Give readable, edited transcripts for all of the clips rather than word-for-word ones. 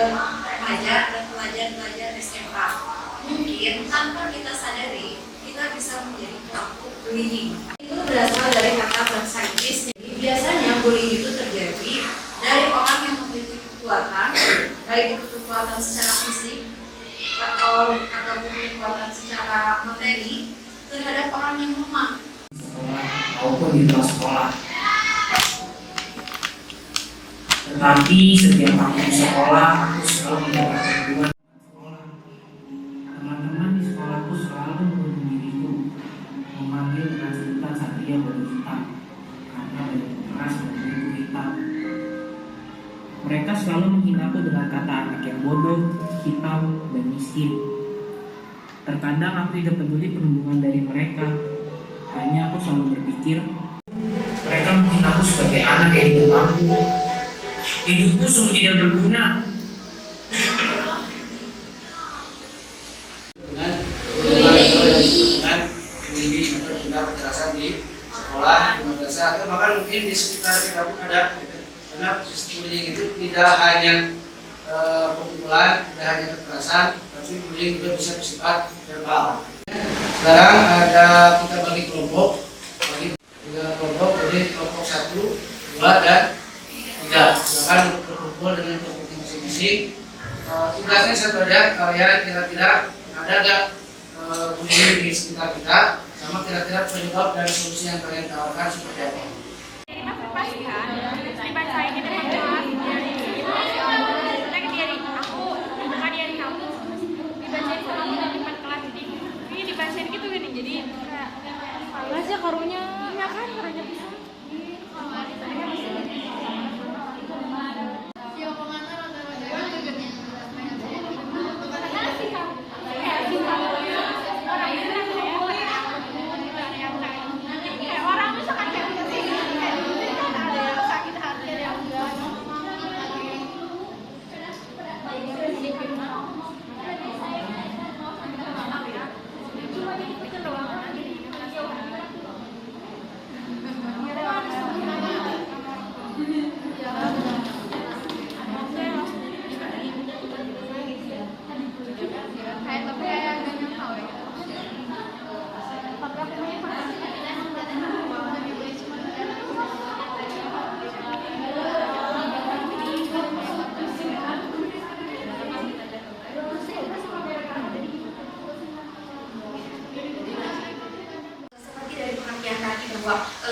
remaja dan pelajar-pelajar SMA. Mungkin tanpa kita sadari kita bisa menjadi pelaku bullying. Itu berasal dari kata bahasa Inggris. Jadi biasanya bullying itu terjadi dari orang yang memiliki kekuatan, baik itu kekuatan secara fisik ataupun kekuatan secara materi terhadap orang yang lemah. Maupun di luar sekolah. Tetapi setiap aku di sekolah, aku selalu mendapatkan dukungan sekolah. Teman-teman di sekolahku selalu menghubungi diriku, memanggil dengan sebutan Satria Baju Hitam karena baju keras dan buku hitam. Mereka selalu menghinaku dengan kata anak yang bodoh, hitam, dan miskin. Terkadang aku tidak peduli perlindungan dari mereka. Hanya aku selalu berpikir, mereka menghina aku sebagai anak yang tidak mampu. Hidupku sungguh tidak berguna. Dengan bullying atau tindak kekerasan di sekolah, di madrasah, atau bahkan mungkin di sekitar kita pun ada. Karena bullying itu tidak hanya pukulan, tidak hanya kekerasan, tapi bullying juga bisa bersifat verbal. Sekarang kita bagi kelompok, jadi kelompok 1, 2, dan 3. Silakan berkumpul dengan kelompok masing-masing. Tugasnya saja kalian kira-kira ada nggak bullying di sekitar kita, sama kira-kira penyebab dan solusi yang kalian tawarkan seperti apa? Pastikan dibacain di depan kelas. Dari aku, bukan dari kamu, dibacain sama aku di depan kelas. Jadi ini dibacain gitu gini. Jadi kayak panas ya karunya, ya kan karunya bisa.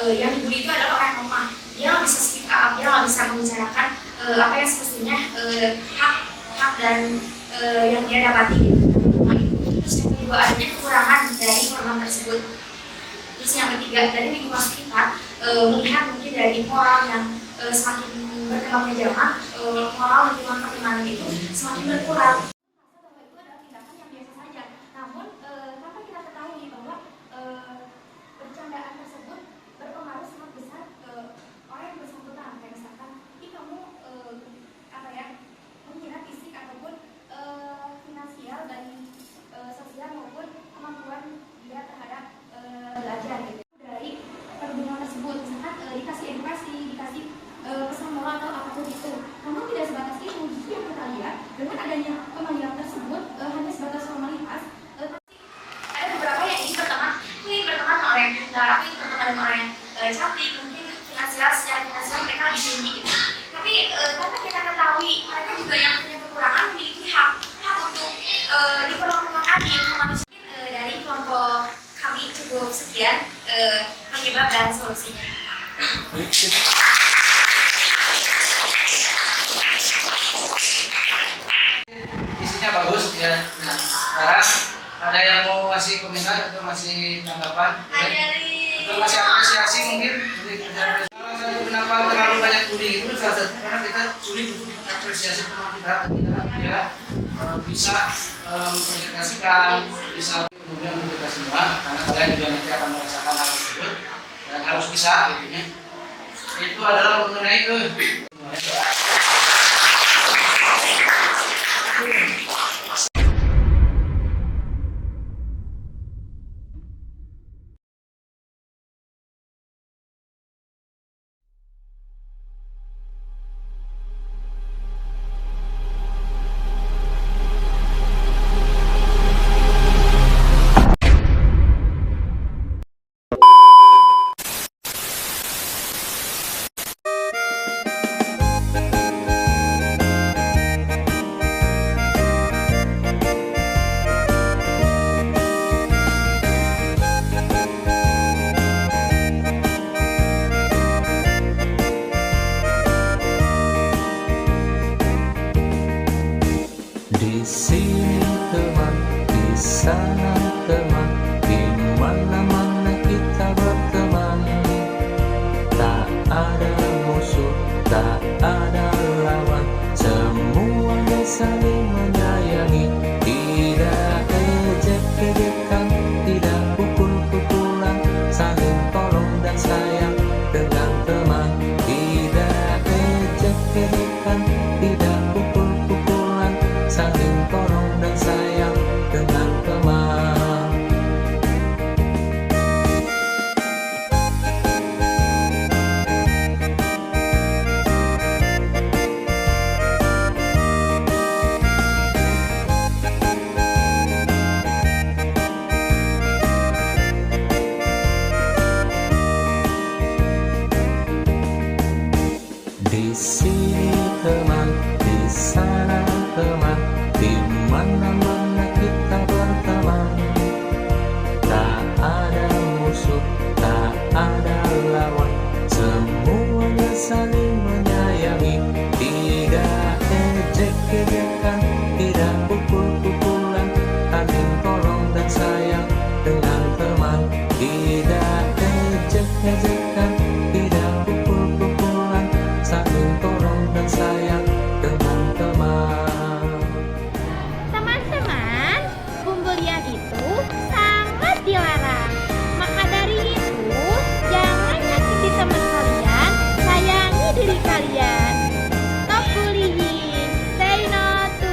Yang dibully itu adalah orang yang lemah. Dia nggak bisa speak up, dia nggak bisa membicarakan apa yang semestinya hak dan yang dia dapati. Terus yang kedua adanya kekurangan dari program tersebut. Terus yang ketiga dari lingkungan kita melihat mungkin dari moral yang semakin berkembangnya zaman, moral lingkungan pertemanan itu semakin berkurang. Dengan adanya pemanggilan tersebut hanya sebatas formalitas. Ada beberapa yang ingin berteman oleh yang pintar, aku ingin berteman dengan orang yang cantik, mungkin secara finansial mereka lebih tinggi gitu. Tapi tanpa kita ketahui mereka juga yang punya kekurangan memiliki hak untuk diperlakukan adil manusia. Dari kelompok kami cukup sekian penyebab dan solusinya. Isinya bagus ya. Nah, sekarang ada yang mau masih komentar atau masih tanggapan? Atau masih apresiasi mungkin? Salah satu kenapa terlalu banyak bullying itu salah satu karena kita sulit untuk apresiasi teman kita ya bisa mempresentasikan, bisa kemudian kita semua karena kalian juga nanti akan merasakan hal tersebut dan harus bisa gitu ya. Itu adalah mengenai Di sini teman, di sana teman, di mana-mana kita berteman. Tak ada musuh, tak ada lawan, semuanya saling menyayangi. Tidak ejek-ejekan, tidak pukul-pukulan, saling tolong dan sayang dengan teman. Tidak ejek-ejekan, tidak pukul-pukulan, saling tolong dan sayang dengan teman. Di sini teman, di sana teman, di mana-mana kita berteman. Tak ada musuh, tak ada lawan, semuanya saling menyayangi. Tidak ejek-ejekan, tidak pukul-pukulan, saling tolong dan sayang dengan teman. Tidak ejek-ejekan, tidak pukul-pukulan, saling tolong dan sayang dengan teman. Teman-teman, pembulian itu sangat dilarang. Maka dari itu, jangan nyakiti teman kalian, sayangi diri kalian. Stop bullying, say no to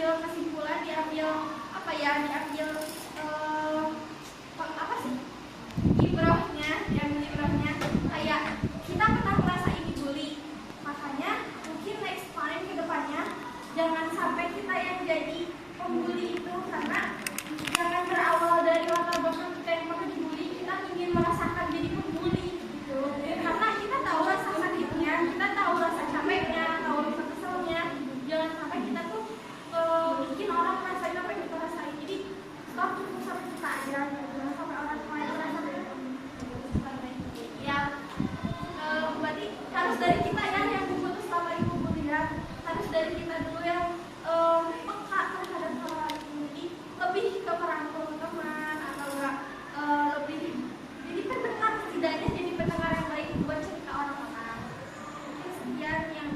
diambil kesimpulan, diambil apa ya, diambil apa sih ibrahnya kayak kita pernah ngerasain dibully, makanya mungkin next time ke depannya jangan sampai kita yang jadi pembuli itu, karena jangan berawal dari latar belakang kita yang pernah dibully kita ingin merasakan jadi pembuli gitu, karena kita tahu rasa sakitnya, kita tahu rasa capeknya, tahu rasa keselnya. Jangan sampai kita tuh bikin orang merasain apa yang kita rasain. Jadi stop cukup sampai kita aja, jangan sampai orang lain merasakan ya. Berarti harus dari kita ya yang memutus selama ini pembuli ya, harus dari kita dulu yang peka terhadap hal ini, lebih ke merangkul teman atau enggak lebih jadi pendengar, setidaknya jadi pendengar yang baik buat cerita orang-orang. Mungkin sekian yang